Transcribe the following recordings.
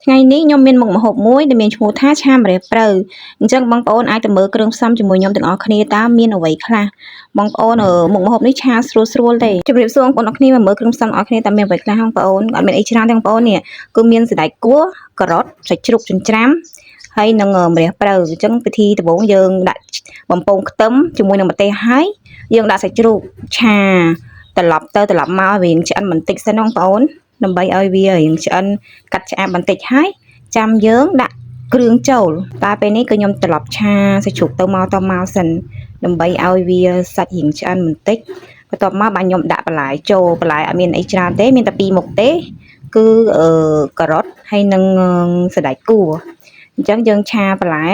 ថ្ងៃនេះខ្ញុំមានមុខម្ហូបមួយដែលមានឈ្មោះថាឆាម្រះព្រៅអញ្ចឹងបងប្អូនអាចទៅមើលគ្រឿងផ្សំជាមួយខ្ញុំទាំងអស់គ្នាតើមានអ្វីខ្លះបងប្អូនមុខម្ហូបនេះឆាស្រួលទេជម្រាបសួរបងប្អូនអរគ្នាមកមើលគ្រឿងផ្សំអរគ្នាតើមានអ្វីខ្លះបងប្អូនអត់មានអីច្រើនទេបងប្អូននេះគឺមានសណ្តែកគួរការ៉ុតសាច់ជ្រូកចិញ្ច្រាំហើយនឹងម្រះព្រៅអញ្ចឹងពិធីដំបូងយើងដាក់បំពងខ្ទឹមជាមួយនឹងម្ទេសហើយយើងដាក់សាច់ជ្រូកឆាត្រឡប់ទៅត្រឡប់មករៀងឆ្អិនបន្តិចសិនបងប្អូនដើម្បីឲ្យវារៀងឆ្អិនកាត់ឆ្អាបបន្តិចហើយចាំយើងដាក់គ្រឿងចូលតែពេលនេះគឺខ្ញុំត្រឡប់ឆាសាច់ជ្រូកទៅមកសិនដើម្បីឲ្យវាសាច់រៀងឆ្អិនបន្តិចបន្ទាប់មកបាទខ្ញុំដាក់បន្លែចូលបន្លែអត់មានអីច្រើនទេមានតែពីរមុខទេគឺការ៉ុតហើយនឹងសណ្តែកគួរអញ្ចឹងយើងឆាបន្លែ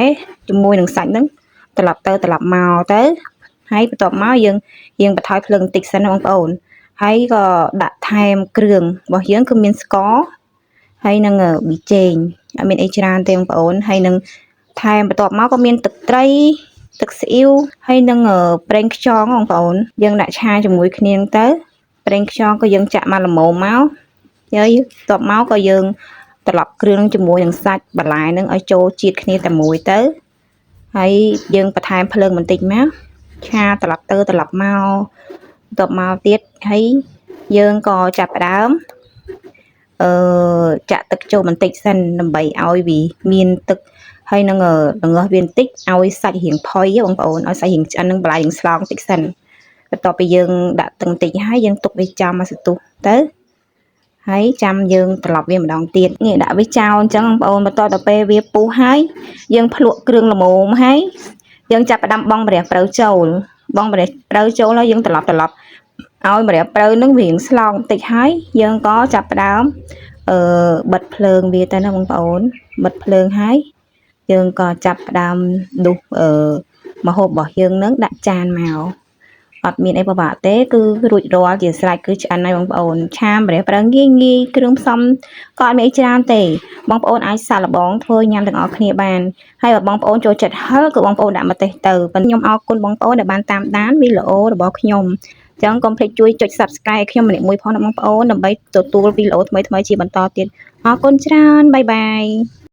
ជាមួយនឹងសាច់ហ្នឹងត្រឡប់ទៅត្រឡប់មកទៅហើយបន្ទាប់មកយើងបន្ថយភ្លើងបន្តិចសិនបងប្អូនហើយក៏ដាក់ថែមគ្រឿងរបស់យើងគឺមានស្ករហើយនឹងប៊ីចេងអត់មានអីច្រើនទេបងប្អូនហើយនឹងថែមបន្ទាប់មកក៏មានទឹកត្រីទឹកស៊ីអ៊ីវហើយនឹងប្រេងខ្យងបងប្អូនយើងដាក់ឆាជាមួយគ្នាទៅប្រេងខ្យងក៏យើងចាក់មកល្មមមកហើយបន្ទាប់មកក៏យើងត្រឡប់គ្រឿងជាមួយនឹងសាច់បន្លែនឹងឲ្យចូលជាតិគ្នាតែមួយទៅហើយយើងបន្ថែមភ្លើងបន្តិចមកឆាត្រឡប់ទៅត្រឡប់មកបន្ទាប់មកទៀតហើយយើងក៏ចាប់ផ្ដើមចាក់ទឹកចូលបន្តិចសិនដើម្បីឲ្យវាមានទឹកហើយនឹងល្ងស់វាបន្តិចឲ្យសាច់រៀងផុយបងប្អូនឲ្យសាច់រៀងឆ្អិននឹងបន្លែរៀងស្លោងបន្តិចសិនបន្ទាប់ពីយើងដាក់ទឹកបន្តិចហើយយើងទុកវាចាំមកសន្ទុះទៅហើយចាំយើងត្រឡប់វាម្ដងទៀតនេះដាក់វាចោលអញ្ចឹងបងប្អូនបន្ទាប់ដល់ពេលវាពុះហើយយើងភ្លក់គ្រឿងល្មមហើយយើងចាប់ផ្ដើមបង់ម្រះព្រៅចូលបង់ម្រះព្រៅចូលហើយយើងត្រឡប់ឲ្យម្រះព្រៅនឹងវារៀងស្លោងបន្តិចហើយយើងក៏ចាប់ផ្ដើមបិទភ្លើងវាទៅណាបងប្អូនបិទភ្លើងហើយយើងក៏ចាប់ផ្ដើមដុសម្ហូបរបស់យើងនឹងដាក់ចានមកអត់មានអីពិបាកទេគឺរួចរាល់ជាស្រេចគឺឆ្អិនហើយបងប្អូនឆាម្រះព្រៅងាយគ្រឿងផ្សំក៏អត់មានអីច្រើនទេបងប្អូនអាចសាកល្បងធ្វើញ៉ាំទាំងអស់គ្នាបានហើយបើបងប្អូនចូលចិត្តហឹរក៏បងប្អូនដាក់ម្ទេសទៅប៉ុន្តែខ្ញុំអរគុណបងប្អូនដែលបានតាមដានវីដេអូរបស់ខ្ញុំចឹងកុំភ្លេចជួយចុច Subscribe ឲ្យខ្ញុំម្នាក់មួយផងណាបងប្អូនដើម្បីទទួលវីដេអូថ្មីៗជាបន្តទៀតអរគុណច្រើនបាយបាយ